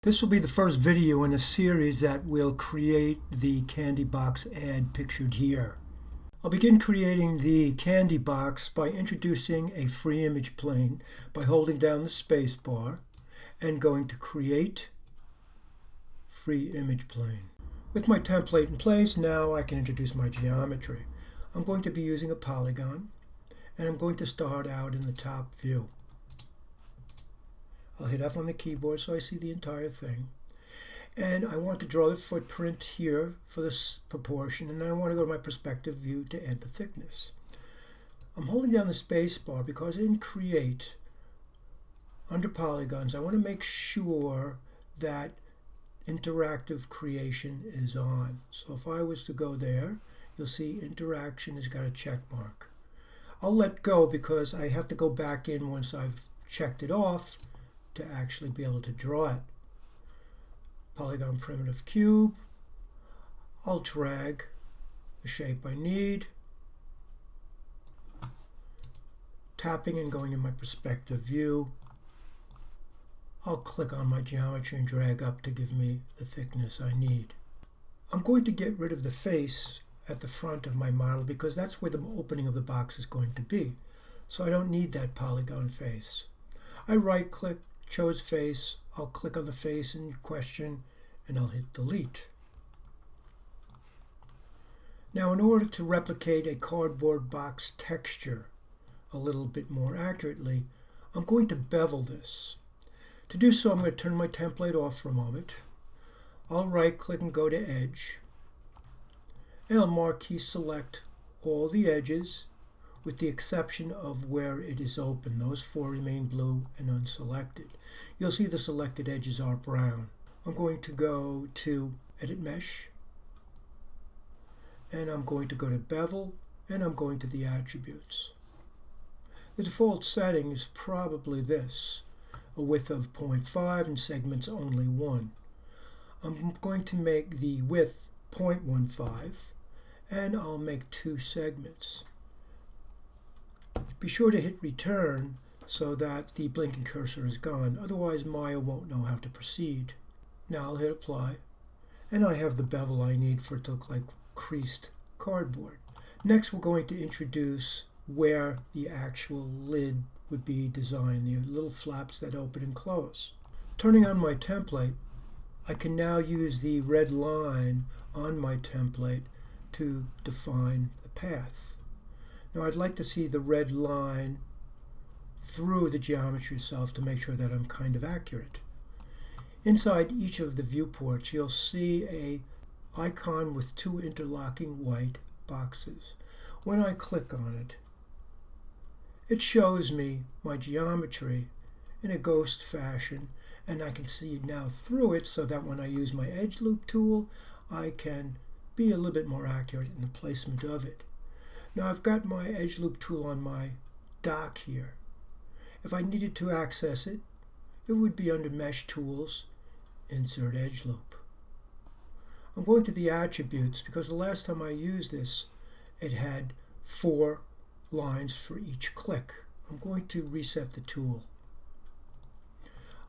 This will be the first video in a series that will create the Candybox ad pictured here. I'll begin creating the Candybox by introducing a free image plane by holding down the space bar and going to Create Free Image Plane. With my template in place, now I can introduce my geometry. I'm going to be using a polygon, and I'm going to start out in the top view. I'll hit F on the keyboard so I see the entire thing. And I want to draw the footprint here for this proportion, and then I want to go to my perspective view to add the thickness. I'm holding down the space bar because in Create, under Polygons, I want to make sure that interactive creation is on. So if I was to go there, you'll see interaction has got a check mark. I'll let go because I have to go back in once I've checked it off to actually be able to draw it. Polygon primitive cube. I'll drag the shape I need, tapping and going in my perspective view. I'll click on my geometry and drag up to give me the thickness I need. I'm going to get rid of the face at the front of my model because that's where the opening of the box is going to be. So I don't need that polygon face. I right click, chose face, I'll click on the face in question and I'll hit delete. Now in order to replicate a cardboard box texture a little bit more accurately, I'm going to bevel this. To do so, I'm going to turn my template off for a moment. I'll right click and go to Edge, and I'll marquee select all the edges with the exception of where it is open. Those four remain blue and unselected. You'll see the selected edges are brown. I'm going to go to Edit Mesh, and I'm going to go to Bevel, and I'm going to the Attributes. The default setting is probably this, a width of 0.5 and segments only 1. I'm going to make the width 0.15, and I'll make 2 segments. Be sure to hit return so that the blinking cursor is gone, otherwise Maya won't know how to proceed. Now I'll hit apply, and I have the bevel I need for it to look like creased cardboard. Next we're going to introduce where the actual lid would be designed, the little flaps that open and close. Turning on my template, I can now use the red line on my template to define the path. Now I'd like to see the red line through the geometry itself to make sure that I'm kind of accurate. Inside each of the viewports you'll see an icon with 2 interlocking white boxes. When I click on it, it shows me my geometry in a ghost fashion, and I can see now through it so that when I use my edge loop tool I can be a little bit more accurate in the placement of it. Now I've got my edge loop tool on my dock here. If I needed to access it, it would be under Mesh Tools, Insert Edge Loop. I'm going to the Attributes because the last time I used this it had 4 lines for each click. I'm going to reset the tool.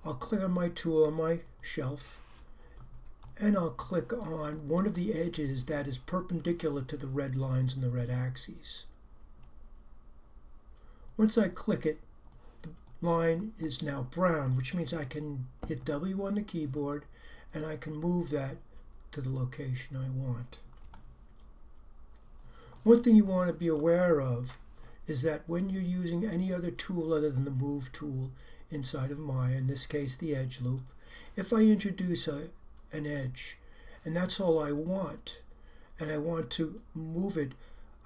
I'll click on my tool on my shelf, and I'll click on one of the edges that is perpendicular to the red lines and the red axes. Once I click it, the line is now brown, which means I can hit W on the keyboard and I can move that to the location I want. One thing you want to be aware of is that when you're using any other tool other than the Move tool inside of Maya, in this case the Edge Loop, if I introduce an edge, and that's all I want, and I want to move it,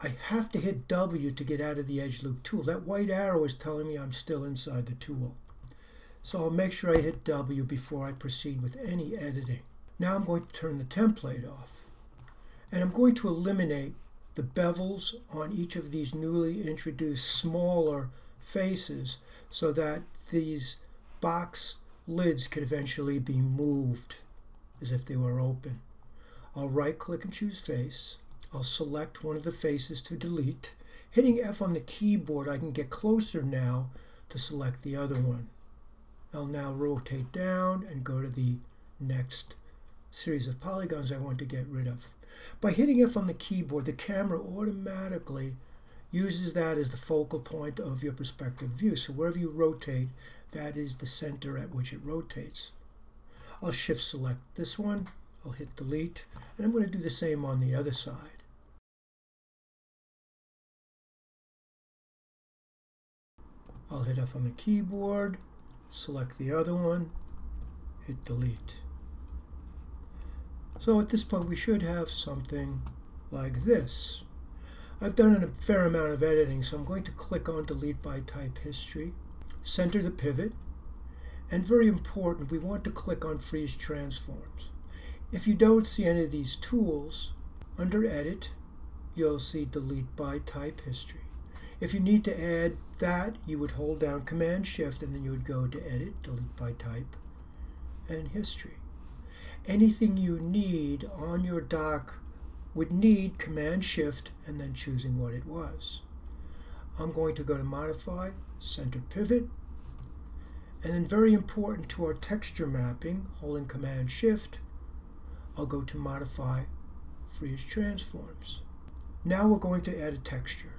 I have to hit W to get out of the Edge Loop tool. That white arrow is telling me I'm still inside the tool. So I'll make sure I hit W before I proceed with any editing. Now I'm going to turn the template off, and I'm going to eliminate the bevels on each of these newly introduced smaller faces so that these box lids could eventually be moved as if they were open. I'll right click and choose face. I'll select one of the faces to delete. Hitting F on the keyboard I can get closer now to select the other one. I'll now rotate down and go to the next series of polygons I want to get rid of. By hitting F on the keyboard, the camera automatically uses that as the focal point of your perspective view. So wherever you rotate, that is the center at which it rotates. I'll shift select this one, I'll hit delete, and I'm going to do the same on the other side. I'll hit F on the keyboard, select the other one, hit delete. So at this point we should have something like this. I've done a fair amount of editing, so I'm going to click on Delete by Type History, center the pivot, and very important, we want to click on Freeze Transforms. If you don't see any of these tools, under Edit, you'll see Delete by Type History. If you need to add that, you would hold down Command-Shift, and then you would go to Edit, Delete by Type, and History. Anything you need on your dock would need Command-Shift and then choosing what it was. I'm going to go to Modify, Center Pivot, and then very important to our texture mapping, holding Command-Shift, I'll go to Modify, Freeze Transforms. Now we're going to add a texture.